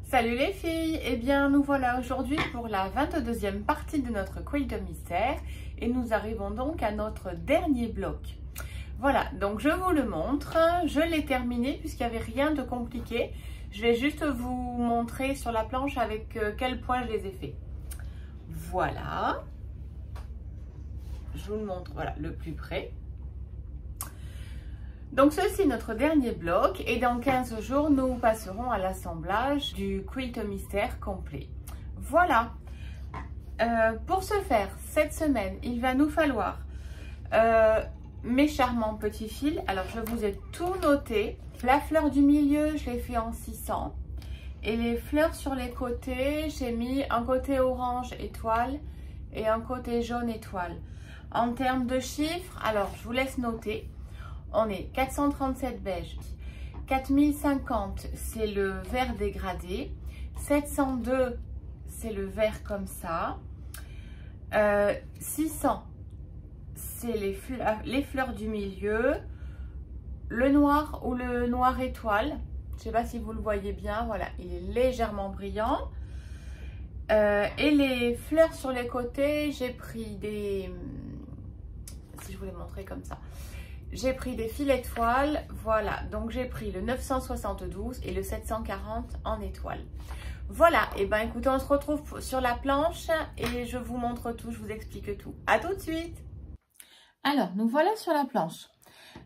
Salut les filles, eh bien nous voilà aujourd'hui pour la 22e partie de notre quilt mystère et nous arrivons donc à notre dernier bloc. Voilà, donc je vous le montre, je l'ai terminé puisqu'il n'y avait rien de compliqué. Je vais juste vous montrer sur la planche avec quel point je les ai fait. Voilà, je vous le montre, voilà, le plus près. Donc ceci est notre dernier bloc et dans 15 jours, nous passerons à l'assemblage du quilt mystère complet. Voilà, pour ce faire, cette semaine, il va nous falloir mes charmants petits fils. Alors je vous ai tout noté. La fleur du milieu, je l'ai fait en 600. Et les fleurs sur les côtés, j'ai mis un côté orange étoile et un côté jaune étoile. En termes de chiffres, alors je vous laisse noter. On est 437 beige, 4050 c'est le vert dégradé, 702 c'est le vert comme ça, 600 c'est les fleurs du milieu, le noir ou le noir étoile, je ne sais pas si vous le voyez bien, voilà, il est légèrement brillant. Et les fleurs sur les côtés, j'ai pris des, si je vous les montrer comme ça, j'ai pris des filets de toile, voilà, donc j'ai pris le 972 et le 740 en étoile. Voilà, et ben écoutez, on se retrouve sur la planche et je vous montre tout, je vous explique tout. À tout de suite. Alors, nous voilà sur la planche.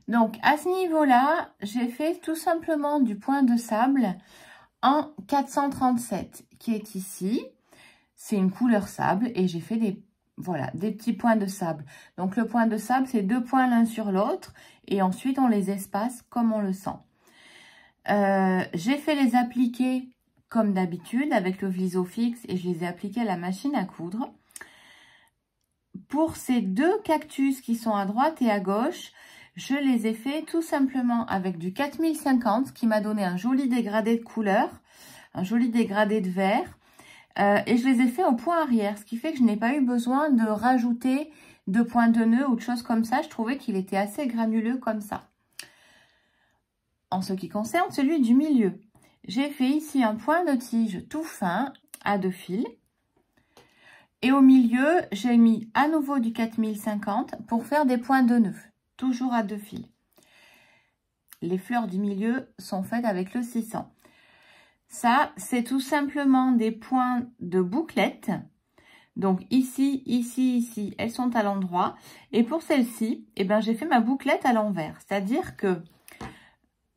Donc, à ce niveau-là, j'ai fait tout simplement du point de sable en 437 qui est ici. C'est une couleur sable et j'ai fait des petits points de sable. Donc, le point de sable, c'est deux points l'un sur l'autre et ensuite, on les espace comme on le sent. J'ai fait les appliquer comme d'habitude avec le Vlisofix et je les ai appliqués à la machine à coudre. Pour ces deux cactus qui sont à droite et à gauche, je les ai fait tout simplement avec du 4050 qui m'a donné un joli dégradé de couleur, un joli dégradé de vert. Et je les ai fait au point arrière, ce qui fait que je n'ai pas eu besoin de rajouter de points de nœud ou de choses comme ça. Je trouvais qu'il était assez granuleux comme ça. En ce qui concerne celui du milieu, j'ai fait ici un point de tige tout fin à deux fils. Et au milieu, j'ai mis à nouveau du 4050 pour faire des points de nœud, toujours à deux fils. Les fleurs du milieu sont faites avec le 600. Ça, c'est tout simplement des points de bouclette. Donc ici, ici, ici, elles sont à l'endroit. Et pour celle-ci, eh ben, j'ai fait ma bouclette à l'envers. C'est-à-dire que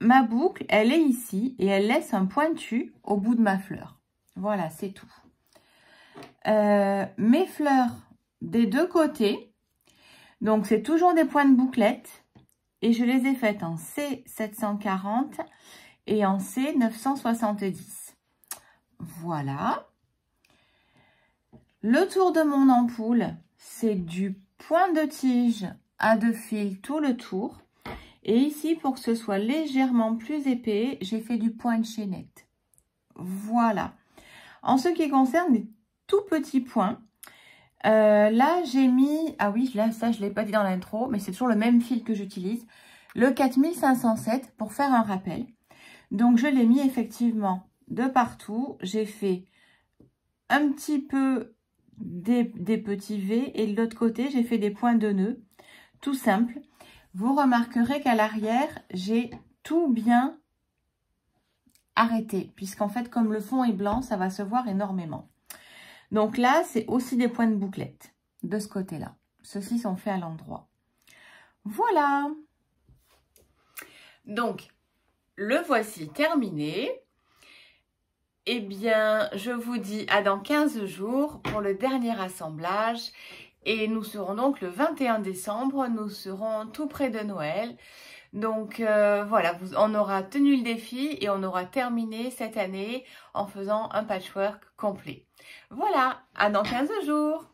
ma boucle, elle est ici et elle laisse un pointu au bout de ma fleur. Voilà, c'est tout. Mes fleurs des deux côtés, donc c'est toujours des points de bouclette. Et je les ai faites en C740 et en C970. Voilà. Le tour de mon ampoule, c'est du point de tige à deux fils tout le tour. Et ici, pour que ce soit légèrement plus épais, j'ai fait du point de chaînette. Voilà. En ce qui concerne les tout petits points, là, j'ai mis... Ah oui, là, ça, je ne l'ai pas dit dans l'intro, mais c'est toujours le même fil que j'utilise. Le 4507 pour faire un rappel. Donc, je l'ai mis effectivement de partout. J'ai fait un petit peu des petits V et de l'autre côté, j'ai fait des points de nœud. Tout simple. Vous remarquerez qu'à l'arrière, j'ai tout bien arrêté. Puisqu'en fait, comme le fond est blanc, ça va se voir énormément. Donc là, c'est aussi des points de bouclette de ce côté-là. Ceux-ci sont faits à l'endroit. Voilà. Donc, le voici terminé. Eh bien, je vous dis à dans 15 jours pour le dernier assemblage. Et nous serons donc le 21 décembre, nous serons tout près de Noël. Donc voilà, on aura tenu le défi et on aura terminé cette année en faisant un patchwork complet. Voilà, à dans 15 jours.